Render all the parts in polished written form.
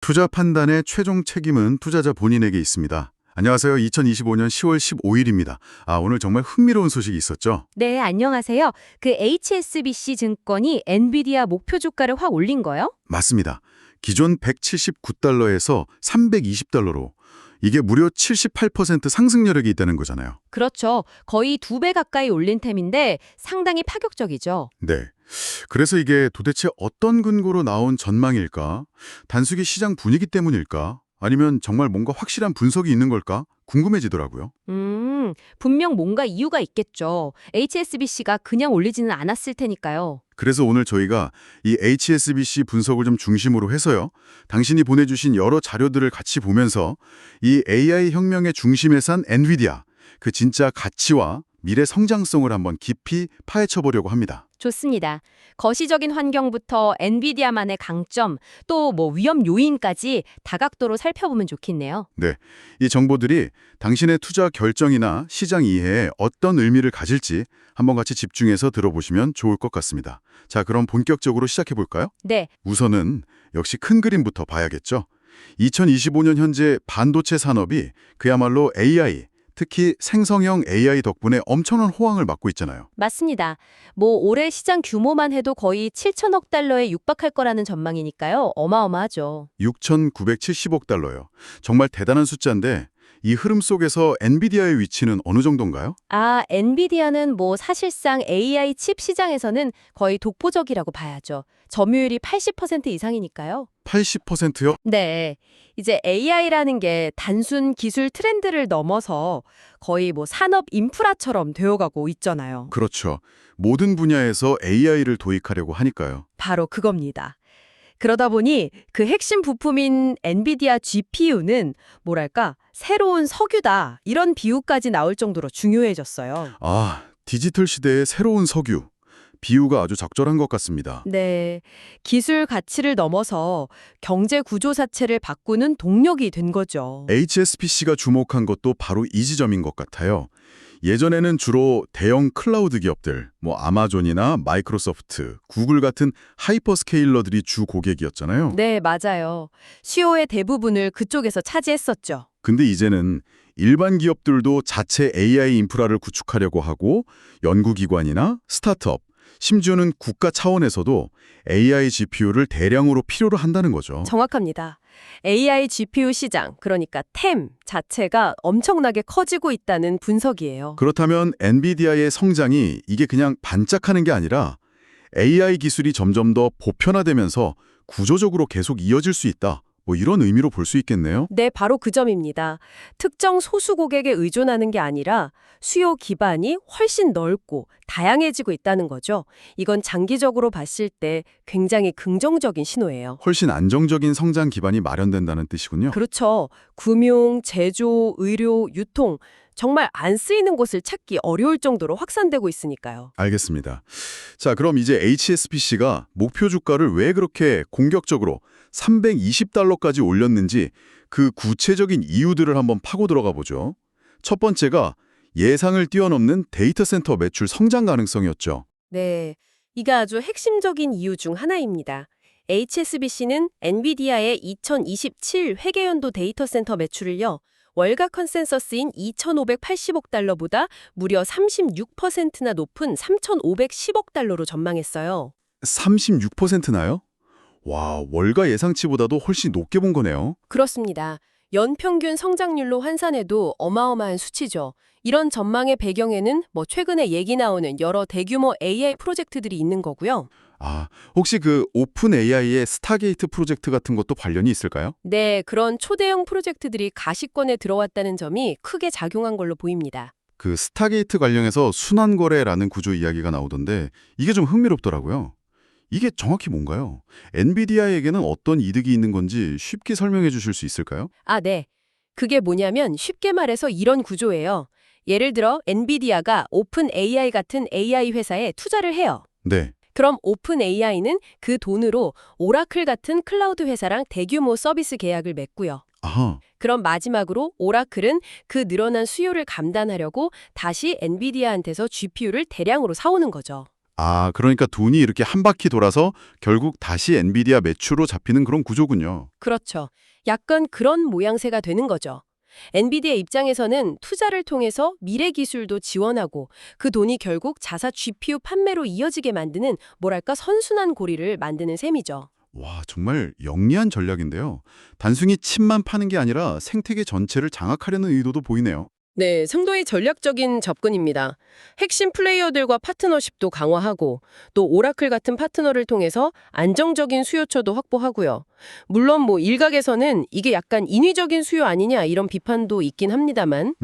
투자 판단의 최종 책임은 투자자 본인에게 있습니다. 안녕하세요. 2025년 10월 15일입니다. 오늘 정말 흥미로운 소식이 있었죠? 네, 안녕하세요. 그 HSBC 증권이 엔비디아 목표 주가를 확 올린 거요? 맞습니다. 기존 179달러에서 320달러로 이게 무려 78% 상승 여력이 있다는 거잖아요. 그렇죠. 거의 2배 가까이 올린 셈인데 상당히 파격적이죠. 네. 그래서 이게 도대체 어떤 근거로 나온 전망일까? 단순히 시장 분위기 때문일까? 아니면 정말 뭔가 확실한 분석이 있는 걸까? 궁금해지더라고요. 분명 뭔가 이유가 있겠죠. HSBC가 그냥 올리지는 않았을 테니까요. 그래서 오늘 저희가 이 HSBC 분석을 좀 중심으로 해서요. 당신이 보내주신 여러 자료들을 같이 보면서 이 AI 혁명의 중심에 산 엔비디아, 그 진짜 가치와 미래 성장성을 한번 깊이 파헤쳐 보려고 합니다. 좋습니다. 거시적인 환경부터 엔비디아만의 강점, 또 위험 요인까지 다각도로 살펴보면 좋겠네요. 네, 이 정보들이 당신의 투자 결정이나 시장 이해에 어떤 의미를 가질지 한번 같이 집중해서 들어보시면 좋을 것 같습니다. 자, 그럼 본격적으로 시작해 볼까요? 네, 우선은 역시 큰 그림부터 봐야겠죠. 2025년 현재 반도체 산업이 그야말로 AI, 특히 생성형 AI 덕분에 엄청난 호황을 맞고 있잖아요. 맞습니다. 올해 시장 규모만 해도 거의 7천억 달러에 육박할 거라는 전망이니까요. 어마어마하죠. 6,970억 달러요. 정말 대단한 숫자인데 이 흐름 속에서 엔비디아의 위치는 어느 정도인가요? 엔비디아는 사실상 AI 칩 시장에서는 거의 독보적이라고 봐야죠. 점유율이 80% 이상이니까요. 80%요? 네. 이제 AI라는 게 단순 기술 트렌드를 넘어서 거의 산업 인프라처럼 되어가고 있잖아요. 그렇죠. 모든 분야에서 AI를 도입하려고 하니까요. 바로 그겁니다. 그러다 보니 그 핵심 부품인 엔비디아 GPU는 새로운 석유다. 이런 비유까지 나올 정도로 중요해졌어요. 디지털 시대의 새로운 석유. 비유가 아주 적절한 것 같습니다. 네. 기술 가치를 넘어서 경제 구조 자체를 바꾸는 동력이 된 거죠. HSBC가 주목한 것도 바로 이 지점인 것 같아요. 예전에는 주로 대형 클라우드 기업들, 아마존이나 마이크로소프트, 구글 같은 하이퍼스케일러들이 주 고객이었잖아요. 네, 맞아요. 수요의 대부분을 그쪽에서 차지했었죠. 근데 이제는 일반 기업들도 자체 AI 인프라를 구축하려고 하고 연구기관이나 스타트업, 심지어는 국가 차원에서도 AI GPU를 대량으로 필요로 한다는 거죠. 정확합니다. AI GPU 시장, 그러니까 템 자체가 엄청나게 커지고 있다는 분석이에요. 그렇다면 엔비디아의 성장이 이게 그냥 반짝하는 게 아니라 AI 기술이 점점 더 보편화되면서 구조적으로 계속 이어질 수 있다. 이런 의미로 볼 수 있겠네요. 네, 바로 그 점입니다. 특정 소수 고객에 의존하는 게 아니라 수요 기반이 훨씬 넓고 다양해지고 있다는 거죠. 이건 장기적으로 봤을 때 굉장히 긍정적인 신호예요. 훨씬 안정적인 성장 기반이 마련된다는 뜻이군요. 그렇죠. 금융, 제조, 의료, 유통 정말 안 쓰이는 곳을 찾기 어려울 정도로 확산되고 있으니까요. 알겠습니다. 자, 그럼 이제 HSBC가 목표 주가를 왜 그렇게 공격적으로 320달러까지 올렸는지 그 구체적인 이유들을 한번 파고 들어가 보죠. 첫 번째가 예상을 뛰어넘는 데이터 센터 매출 성장 가능성이었죠. 네, 이게 아주 핵심적인 이유 중 하나입니다. HSBC는 엔비디아의 2027 회계연도 데이터 센터 매출을요, 월가 컨센서스인 2,580억 달러보다 무려 36%나 높은 3,510억 달러로 전망했어요. 36%나요? 와, 월가 예상치보다도 훨씬 높게 본 거네요. 그렇습니다. 연평균 성장률로 환산해도 어마어마한 수치죠. 이런 전망의 배경에는 최근에 얘기 나오는 여러 대규모 AI 프로젝트들이 있는 거고요. 혹시 그 오픈 AI의 스타게이트 프로젝트 같은 것도 관련이 있을까요? 네, 그런 초대형 프로젝트들이 가시권에 들어왔다는 점이 크게 작용한 걸로 보입니다. 그 스타게이트 관련해서 순환거래라는 구조 이야기가 나오던데 이게 좀 흥미롭더라고요. 이게 정확히 뭔가요? 엔비디아에게는 어떤 이득이 있는 건지 쉽게 설명해 주실 수 있을까요? 네. 그게 뭐냐면 쉽게 말해서 이런 구조예요. 예를 들어 엔비디아가 오픈 AI 같은 AI 회사에 투자를 해요. 네. 그럼 오픈 AI는 그 돈으로 오라클 같은 클라우드 회사랑 대규모 서비스 계약을 맺고요. 아하. 그럼 마지막으로 오라클은 그 늘어난 수요를 감당하려고 다시 엔비디아한테서 GPU를 대량으로 사오는 거죠. 아, 그러니까 돈이 이렇게 한 바퀴 돌아서 결국 다시 엔비디아 매출로 잡히는 그런 구조군요. 그렇죠. 약간 그런 모양새가 되는 거죠. 엔비디아 입장에서는 투자를 통해서 미래 기술도 지원하고 그 돈이 결국 자사 GPU 판매로 이어지게 만드는 뭐랄까 선순환 고리를 만드는 셈이죠. 와, 정말 영리한 전략인데요. 단순히 칩만 파는 게 아니라 생태계 전체를 장악하려는 의도도 보이네요. 네, 상당히 전략적인 접근입니다. 핵심 플레이어들과 파트너십도 강화하고 또 오라클 같은 파트너를 통해서 안정적인 수요처도 확보하고요. 물론 뭐 일각에서는 이게 약간 인위적인 수요 아니냐 이런 비판도 있긴 합니다만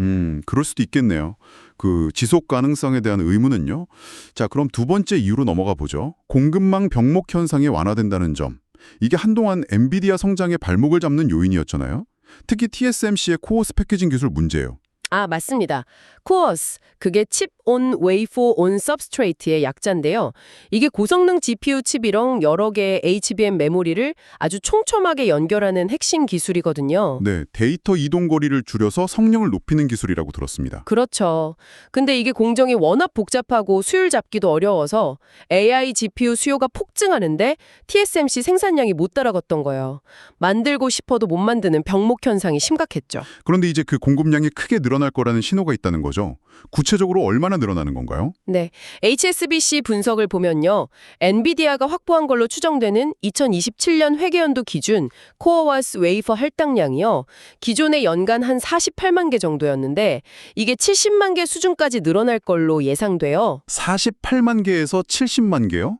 그럴 수도 있겠네요. 그 지속 가능성에 대한 의문은요. 자, 그럼 두 번째 이유로 넘어가 보죠. 공급망 병목 현상이 완화된다는 점. 이게 한동안 엔비디아 성장의 발목을 잡는 요인이었잖아요. 특히 TSMC의 코어스 패키징 기술 문제예요. 아, 맞습니다. 코어스, 그게 칩 온 웨이포 온 서브스트레이트의 약자인데요. 이게 고성능 GPU 칩이랑 여러 개의 HBM 메모리를 아주 촘촘하게 연결하는 핵심 기술이거든요. 네, 데이터 이동 거리를 줄여서 성능을 높이는 기술이라고 들었습니다. 그렇죠. 근데 이게 공정이 워낙 복잡하고 수율 잡기도 어려워서 AI GPU 수요가 폭증하는데 TSMC 생산량이 못 따라갔던 거예요. 만들고 싶어도 못 만드는 병목 현상이 심각했죠. 그런데 이제 그 공급량이 크게 늘어날 거라는 신호가 있다는 거죠. 구체적으로 얼마나 늘어나는 건가요? 네, HSBC 분석을 보면요. 엔비디아가 확보한 걸로 추정되는 2027년 회계연도 기준 코어와스 웨이퍼 할당량이요. 기존의 연간 한 48만 개 정도였는데 이게 70만 개 수준까지 늘어날 걸로 예상돼요. 48만 개에서 70만 개요?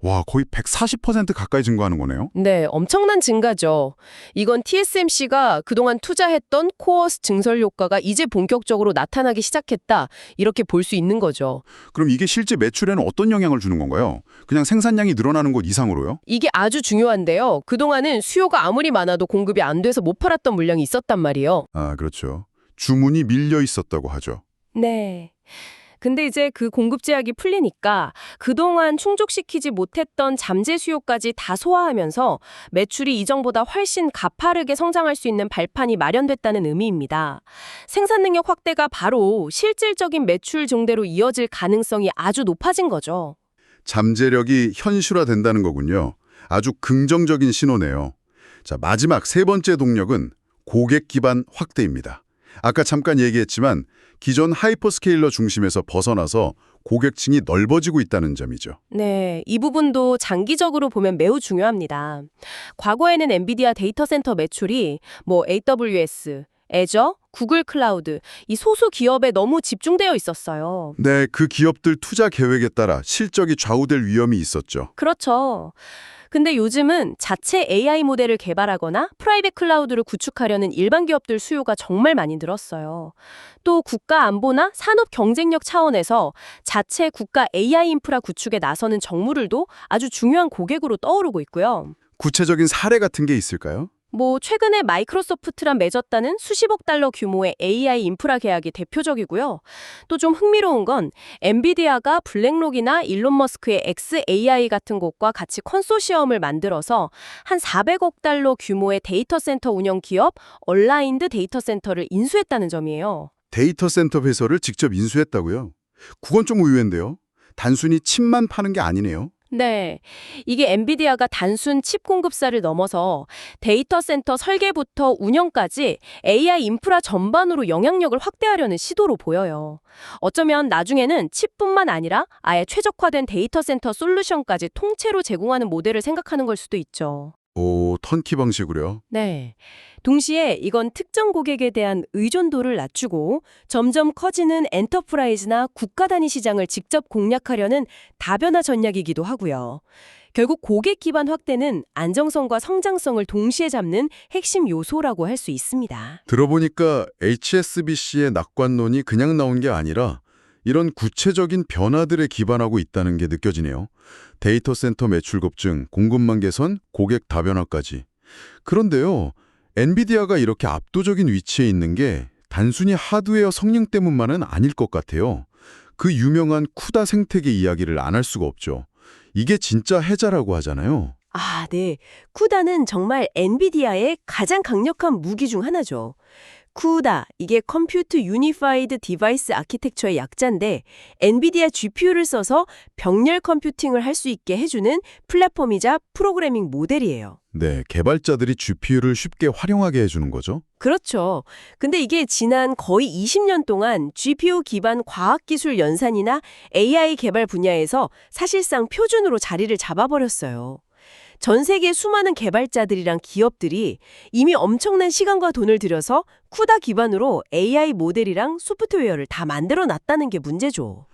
와, 거의 140% 가까이 증가하는 거네요. 네, 엄청난 증가죠. 이건 TSMC가 그동안 투자했던 코어스 증설 효과가 이제 본격적으로 나타나기 시작했다. 이렇게 볼 수 있는 거죠. 그럼 이게 실제 매출에는 어떤 영향을 주는 건가요? 그냥 생산량이 늘어나는 것 이상으로요? 이게 아주 중요한데요. 그동안은 수요가 아무리 많아도 공급이 안 돼서 못 팔았던 물량이 있었단 말이에요. 아, 그렇죠. 주문이 밀려 있었다고 하죠. 네. 근데 이제 그 공급 제약이 풀리니까 그동안 충족시키지 못했던 잠재 수요까지 다 소화하면서 매출이 이전보다 훨씬 가파르게 성장할 수 있는 발판이 마련됐다는 의미입니다. 생산 능력 확대가 바로 실질적인 매출 증대로 이어질 가능성이 아주 높아진 거죠. 잠재력이 현실화된다는 거군요. 아주 긍정적인 신호네요. 자, 마지막 세 번째 동력은 고객 기반 확대입니다. 아까 잠깐 얘기했지만 기존 하이퍼스케일러 중심에서 벗어나서 고객층이 넓어지고 있다는 점이죠. 네, 이 부분도 장기적으로 보면 매우 중요합니다. 과거에는 엔비디아 데이터 센터 매출이 뭐 AWS, 애저, 구글 클라우드, 이 소수 기업에 너무 집중되어 있었어요. 네, 그 기업들 투자 계획에 따라 실적이 좌우될 위험이 있었죠. 그렇죠. 근데 요즘은 자체 AI 모델을 개발하거나 프라이빗 클라우드를 구축하려는 일반 기업들 수요가 정말 많이 늘었어요. 또 국가 안보나 산업 경쟁력 차원에서 자체 국가 AI 인프라 구축에 나서는 정무들도 아주 중요한 고객으로 떠오르고 있고요. 구체적인 사례 같은 게 있을까요? 뭐 최근에 마이크로소프트랑 맺었다는 수십억 달러 규모의 AI 인프라 계약이 대표적이고요. 또 좀 흥미로운 건 엔비디아가 블랙록이나 일론 머스크의 xAI 같은 곳과 같이 컨소시엄을 만들어서 한 400억 달러 규모의 데이터 센터 운영 기업 얼라인드 데이터 센터를 인수했다는 점이에요. 데이터 센터 회사를 직접 인수했다고요? 그건 좀 의외인데요. 단순히 칩만 파는 게 아니네요. 네, 이게 엔비디아가 단순 칩 공급사를 넘어서 데이터 센터 설계부터 운영까지 AI 인프라 전반으로 영향력을 확대하려는 시도로 보여요. 어쩌면 나중에는 칩뿐만 아니라 아예 최적화된 데이터 센터 솔루션까지 통째로 제공하는 모델을 생각하는 걸 수도 있죠. 오, 턴키 방식으로요? 네. 동시에 이건 특정 고객에 대한 의존도를 낮추고 점점 커지는 엔터프라이즈나 국가 단위 시장을 직접 공략하려는 다변화 전략이기도 하고요. 결국 고객 기반 확대는 안정성과 성장성을 동시에 잡는 핵심 요소라고 할 수 있습니다. 들어보니까 HSBC의 낙관론이 그냥 나온 게 아니라 이런 구체적인 변화들에 기반하고 있다는 게 느껴지네요. 데이터 센터 매출 급증, 공급망 개선, 고객 다변화까지. 그런데요, 엔비디아가 이렇게 압도적인 위치에 있는 게 단순히 하드웨어 성능 때문만은 아닐 것 같아요. 그 유명한 쿠다 생태계 이야기를 안 할 수가 없죠. 이게 진짜 해자라고 하잖아요. 아, 네. 쿠다는 정말 엔비디아의 가장 강력한 무기 중 하나죠. CUDA, 이게 Compute Unified Device Architecture의 약자인데 엔비디아 GPU를 써서 병렬 컴퓨팅을 할 수 있게 해주는 플랫폼이자 프로그래밍 모델이에요. 네, 개발자들이 GPU를 쉽게 활용하게 해주는 거죠. 그렇죠. 근데 이게 지난 거의 20년 동안 GPU 기반 과학기술 연산이나 AI 개발 분야에서 사실상 표준으로 자리를 잡아버렸어요. 전 세계 수많은 개발자들이랑 기업들이 이미 엄청난 시간과 돈을 들여서 CUDA 기반으로 AI 모델이랑 소프트웨어를 다 만들어 놨다는 게 문제죠.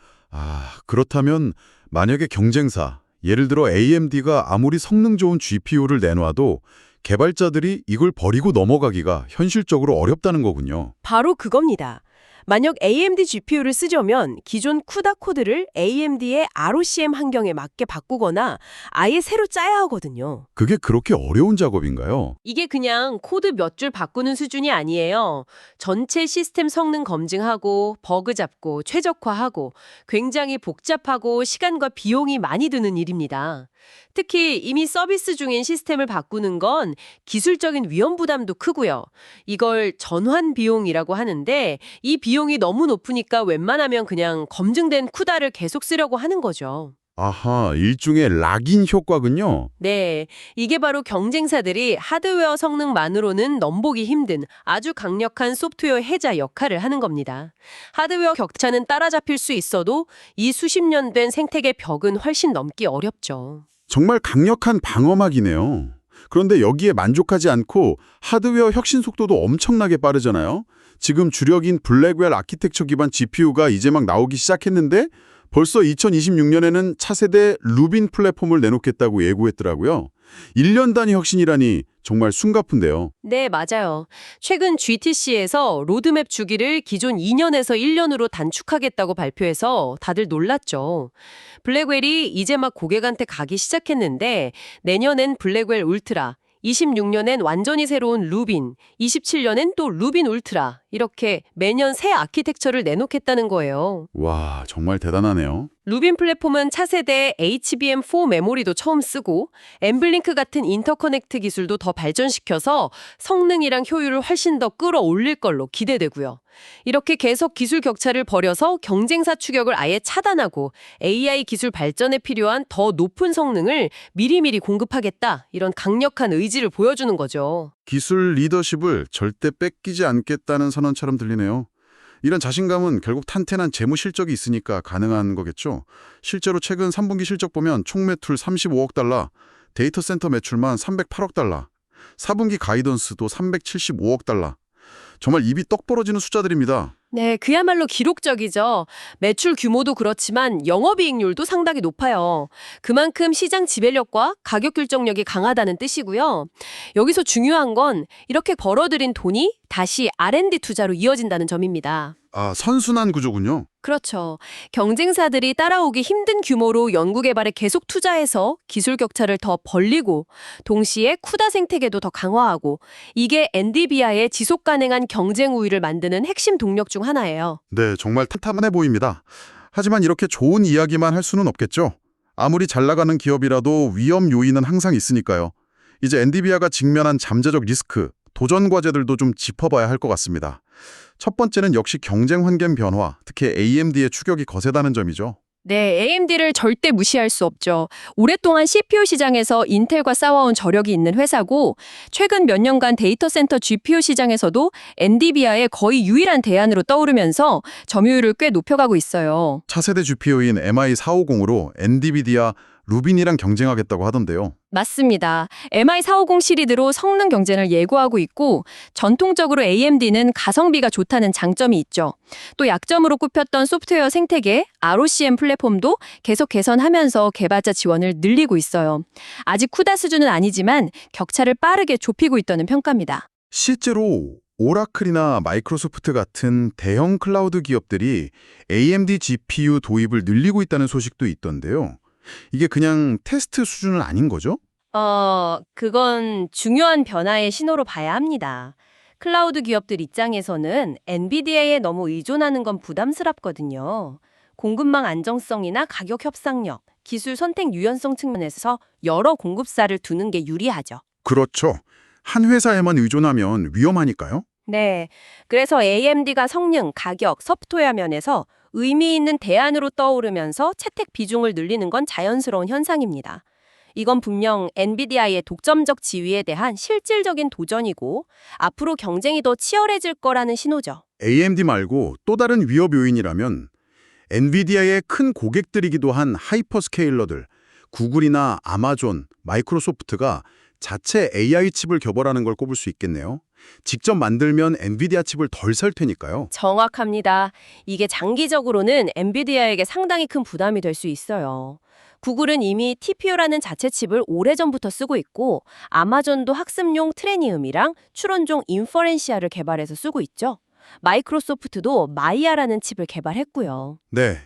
그렇다면 만약에 경쟁사, 예를 들어 AMD가 아무리 성능 좋은 GPU를 내놔도 개발자들이 이걸 버리고 넘어가기가 현실적으로 어렵다는 거군요. 바로 그겁니다. 만약 AMD GPU를 쓰려면 기존 CUDA 코드를 AMD의 ROCm 환경에 맞게 바꾸거나 아예 새로 짜야 하거든요. 그게 그렇게 어려운 작업인가요? 이게 그냥 코드 몇 줄 바꾸는 수준이 아니에요. 전체 시스템 성능 검증하고 버그 잡고 최적화하고 굉장히 복잡하고 시간과 비용이 많이 드는 일입니다. 특히 이미 서비스 중인 시스템을 바꾸는 건 기술적인 위험 부담도 크고요. 이걸 전환 비용이라고 하는데 이 비용이 너무 높으니까 웬만하면 그냥 검증된 CUDA를 계속 쓰려고 하는 거죠. 아하, 일종의 락인 효과군요. 네, 이게 바로 경쟁사들이 하드웨어 성능만으로는 넘보기 힘든 아주 강력한 소프트웨어 해자 역할을 하는 겁니다. 하드웨어 격차는 따라잡힐 수 있어도 이 수십 년 된 생태계 벽은 훨씬 넘기 어렵죠. 정말 강력한 방어막이네요. 그런데 여기에 만족하지 않고 하드웨어 혁신 속도도 엄청나게 빠르잖아요. 지금 주력인 블랙웰 아키텍처 기반 GPU가 이제 막 나오기 시작했는데 벌써 2026년에는 차세대 루빈 플랫폼을 내놓겠다고 예고했더라고요. 1년 단위 혁신이라니 정말 숨가쁜데요. 네, 맞아요. 최근 GTC에서 로드맵 주기를 기존 2년에서 1년으로 단축하겠다고 발표해서 다들 놀랐죠. 블랙웰이 이제 막 고객한테 가기 시작했는데 내년엔 블랙웰 울트라, 26년엔 완전히 새로운 루빈, 27년엔 또 루빈 울트라 이렇게 매년 새 아키텍처를 내놓겠다는 거예요. 와, 정말 대단하네요. 루빈 플랫폼은 차세대 HBM4 메모리도 처음 쓰고 엠블링크 같은 인터커넥트 기술도 더 발전시켜서 성능이랑 효율을 훨씬 더 끌어올릴 걸로 기대되고요. 이렇게 계속 기술 격차를 벌여서 경쟁사 추격을 아예 차단하고 AI 기술 발전에 필요한 더 높은 성능을 미리미리 공급하겠다 이런 강력한 의지를 보여주는 거죠. 기술 리더십을 절대 뺏기지 않겠다는 선언처럼 들리네요. 이런 자신감은 결국 탄탄한 재무 실적이 있으니까 가능한 거겠죠. 실제로 최근 3분기 실적 보면 총 매출 35억 달러, 데이터 센터 매출만 308억 달러, 4분기 가이던스도 375억 달러. 정말 입이 떡 벌어지는 숫자들입니다. 네, 그야말로 기록적이죠. 매출 규모도 그렇지만 영업이익률도 상당히 높아요. 그만큼 시장 지배력과 가격 결정력이 강하다는 뜻이고요. 여기서 중요한 건 이렇게 벌어들인 돈이 다시 R&D 투자로 이어진다는 점입니다. 선순환 구조군요. 그렇죠. 경쟁사들이 따라오기 힘든 규모로 연구개발에 계속 투자해서 기술 격차를 더 벌리고 동시에 CUDA 생태계도 더 강화하고 이게 엔비디아의 지속 가능한 경쟁 우위를 만드는 핵심 동력 중 하나예요. 네, 정말 탄탄해 보입니다. 하지만 이렇게 좋은 이야기만 할 수는 없겠죠. 아무리 잘 나가는 기업이라도 위험 요인은 항상 있으니까요. 이제 엔비디아가 직면한 잠재적 리스크, 도전 과제들도 좀 짚어봐야 할 것 같습니다. 첫 번째는 역시 경쟁 환경 변화, 특히 AMD의 추격이 거세다는 점이죠. 네, AMD를 절대 무시할 수 없죠. 오랫동안 CPU 시장에서 인텔과 싸워온 저력이 있는 회사고 최근 몇 년간 데이터 센터 GPU 시장에서도 엔비디아의 거의 유일한 대안으로 떠오르면서 점유율을 꽤 높여가고 있어요. 차세대 GPU인 MI450으로 엔비디아 루빈이랑 경쟁하겠다고 하던데요. 맞습니다. MI450 시리즈로 성능 경쟁을 예고하고 있고 전통적으로 AMD는 가성비가 좋다는 장점이 있죠. 또 약점으로 꼽혔던 소프트웨어 생태계 ROCm 플랫폼도 계속 개선하면서 개발자 지원을 늘리고 있어요. 아직 CUDA 수준은 아니지만 격차를 빠르게 좁히고 있다는 평가입니다. 실제로 오라클이나 마이크로소프트 같은 대형 클라우드 기업들이 AMD GPU 도입을 늘리고 있다는 소식도 있던데요. 이게 그냥 테스트 수준은 아닌 거죠? 그건 중요한 변화의 신호로 봐야 합니다. 클라우드 기업들 입장에서는 엔비디아에 너무 의존하는 건 부담스럽거든요. 공급망 안정성이나 가격 협상력, 기술 선택 유연성 측면에서 여러 공급사를 두는 게 유리하죠. 그렇죠. 한 회사에만 의존하면 위험하니까요. 네. 그래서 AMD가 성능, 가격, 소프트웨어 면에서 의미 있는 대안으로 떠오르면서 채택 비중을 늘리는 건 자연스러운 현상입니다. 이건 분명 엔비디아의 독점적 지위에 대한 실질적인 도전이고 앞으로 경쟁이 더 치열해질 거라는 신호죠. AMD 말고 또 다른 위협 요인이라면 엔비디아의 큰 고객들이기도 한 하이퍼스케일러들, 구글이나 아마존, 마이크로소프트가 자체 AI 칩을 개발하는 걸 꼽을 수 있겠네요. 직접 만들면 엔비디아 칩을 덜 살 테니까요. 정확합니다. 이게 장기적으로는 엔비디아에게 상당히 큰 부담이 될 수 있어요. 구글은 이미 TPU라는 자체 칩을 오래전부터 쓰고 있고 아마존도 학습용 트레니움이랑 추론종 인퍼렌시아를 개발해서 쓰고 있죠. 마이크로소프트도 마이아라는 칩을 개발했고요. 네,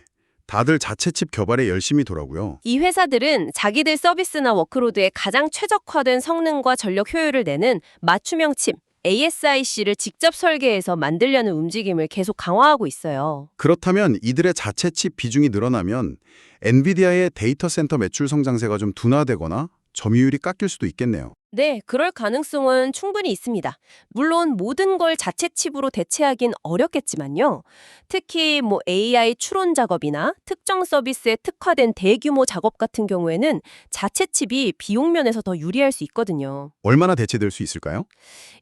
다들 자체 칩 개발에 열심히 더라고요. 이 회사들은 자기들 서비스나 워크로드에 가장 최적화된 성능과 전력 효율을 내는 맞춤형 칩, ASIC를 직접 설계해서 만들려는 움직임을 계속 강화하고 있어요. 그렇다면 이들의 자체 칩 비중이 늘어나면 엔비디아의 데이터 센터 매출 성장세가 좀 둔화되거나 점유율이 깎일 수도 있겠네요. 네, 그럴 가능성은 충분히 있습니다. 물론 모든 걸 자체 칩으로 대체하긴 어렵겠지만요. 특히 AI 추론 작업이나 특정 서비스에 특화된 대규모 작업 같은 경우에는 자체 칩이 비용 면에서 더 유리할 수 있거든요. 얼마나 대체될 수 있을까요?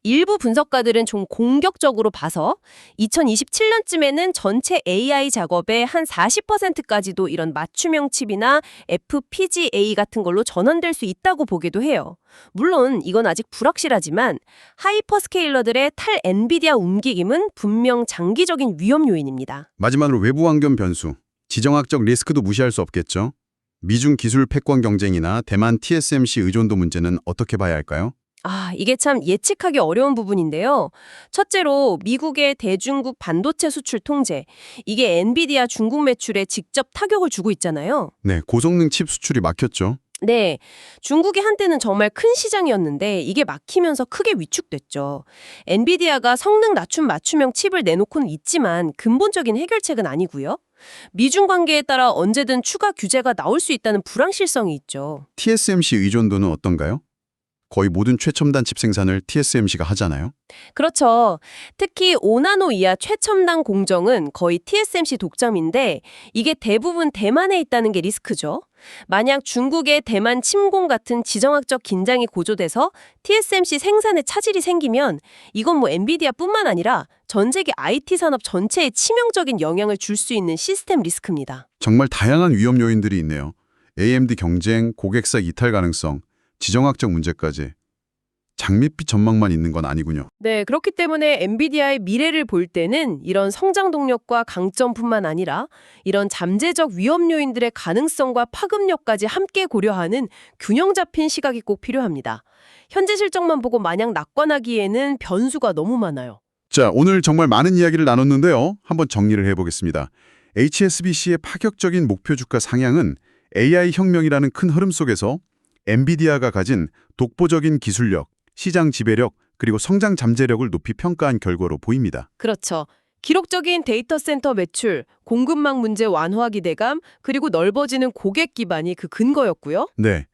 일부 분석가들은 좀 공격적으로 봐서 2027년쯤에는 전체 AI 작업의 한 40%까지도 이런 맞춤형 칩이나 FPGA 같은 걸로 전환될 수 있다고 보기도 해요. 물론 이건 아직 불확실하지만 하이퍼스케일러들의 탈 엔비디아 움직임은 분명 장기적인 위험 요인입니다. 마지막으로 외부 환경 변수, 지정학적 리스크도 무시할 수 없겠죠. 미중 기술 패권 경쟁이나 대만 TSMC 의존도 문제는 어떻게 봐야 할까요? 이게 참 예측하기 어려운 부분인데요. 첫째로 미국의 대중국 반도체 수출 통제. 이게 엔비디아 중국 매출에 직접 타격을 주고 있잖아요. 네, 고성능 칩 수출이 막혔죠. 네, 중국이 한때는 정말 큰 시장이었는데 이게 막히면서 크게 위축됐죠. 엔비디아가 성능 낮춤 맞춤형 칩을 내놓고는 있지만 근본적인 해결책은 아니고요. 미중 관계에 따라 언제든 추가 규제가 나올 수 있다는 불확실성이 있죠. TSMC 의존도는 어떤가요? 거의 모든 최첨단 칩 생산을 TSMC가 하잖아요. 그렇죠. 특히 5나노 이하 최첨단 공정은 거의 TSMC 독점인데 이게 대부분 대만에 있다는 게 리스크죠. 만약 중국의 대만 침공 같은 지정학적 긴장이 고조돼서 TSMC 생산에 차질이 생기면 이건 엔비디아뿐만 아니라 전 세계 IT 산업 전체에 치명적인 영향을 줄 수 있는 시스템 리스크입니다. 정말 다양한 위험 요인들이 있네요. AMD 경쟁, 고객사 이탈 가능성, 지정학적 문제까지. 장밋빛 전망만 있는 건 아니군요. 네, 그렇기 때문에 엔비디아의 미래를 볼 때는 이런 성장 동력과 강점뿐만 아니라 이런 잠재적 위험 요인들의 가능성과 파급력까지 함께 고려하는 균형 잡힌 시각이 꼭 필요합니다. 현재 실적만 보고 마냥 낙관하기에는 변수가 너무 많아요. 자, 오늘 정말 많은 이야기를 나눴는데요. 한번 정리를 해보겠습니다. HSBC의 파격적인 목표 주가 상향은 AI 혁명이라는 큰 흐름 속에서 엔비디아가 가진 독보적인 기술력, 시장 지배력, 그리고 성장 잠재력을 높이 평가한 결과로 보입니다. 그렇죠. 기록적인 데이터 센터 매출, 공급망 문제 완화 기대감, 그리고 넓어지는 고객 기반이 그 근거였고요. 네.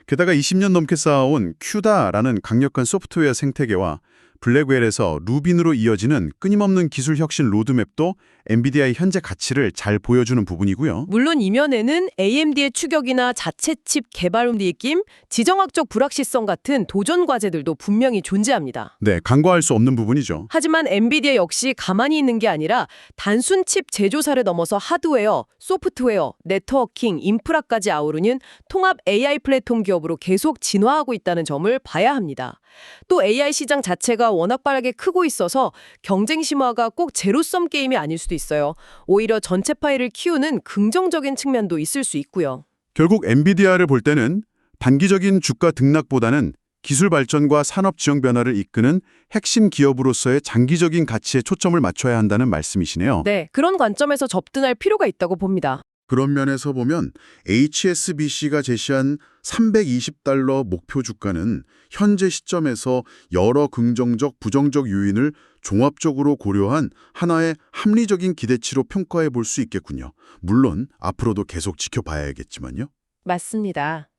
게다가 20년 넘게 쌓아온 큐다라는 강력한 소프트웨어 생태계와 블랙웰에서 루빈으로 이어지는 끊임없는 기술 혁신 로드맵도 엔비디아의 현재 가치를 잘 보여주는 부분이고요. 물론 이면에는 AMD의 추격이나 자체 칩 개발 움직임, 지정학적 불확실성 같은 도전 과제들도 분명히 존재합니다. 네, 간과할 수 없는 부분이죠. 하지만 엔비디아 역시 가만히 있는 게 아니라 단순 칩 제조사를 넘어서 하드웨어, 소프트웨어, 네트워킹, 인프라까지 아우르는 통합 AI 플랫폼 기업으로 계속 진화하고 있다는 점을 봐야 합니다. 또 AI 시장 자체가 워낙 빠르게 크고 있어서 경쟁 심화가 꼭 제로섬 게임이 아닐 수도 있어요. 오히려 전체 파이를 키우는 긍정적인 측면도 있을 수 있고요. 결국 엔비디아를 볼 때는 단기적인 주가 등락보다는 기술 발전과 산업 지형 변화를 이끄는 핵심 기업으로서의 장기적인 가치에 초점을 맞춰야 한다는 말씀이시네요. 네, 그런 관점에서 접근할 필요가 있다고 봅니다. 그런 면에서 보면 HSBC가 제시한 $320 목표 주가는 현재 시점에서 여러 긍정적, 부정적 요인을 종합적으로 고려한 하나의 합리적인 기대치로 평가해 볼 수 있겠군요. 물론 앞으로도 계속 지켜봐야겠지만요. 맞습니다.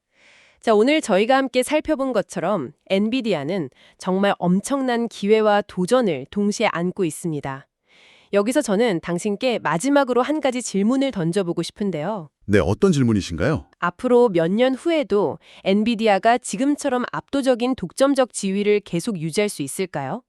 자, 오늘 저희가 함께 살펴본 것처럼 엔비디아는 정말 엄청난 기회와 도전을 동시에 안고 있습니다. 여기서 저는 당신께 마지막으로 한 가지 질문을 던져보고 싶은데요. 네, 어떤 질문이신가요? 앞으로 몇 년 후에도 엔비디아가 지금처럼 압도적인 독점적 지위를 계속 유지할 수 있을까요?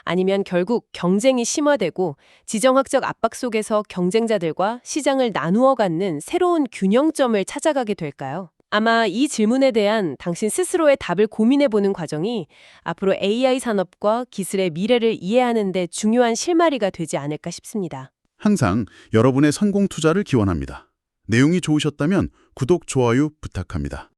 아니면 결국 경쟁이 심화되고 지정학적 압박 속에서 경쟁자들과 시장을 나누어 갖는 새로운 균형점을 찾아가게 될까요? 아마 이 질문에 대한 당신 스스로의 답을 고민해보는 과정이 앞으로 AI 산업과 기술의 미래를 이해하는 데 중요한 실마리가 되지 않을까 싶습니다. 항상 여러분의 성공 투자를 기원합니다. 내용이 좋으셨다면 구독, 좋아요 부탁합니다.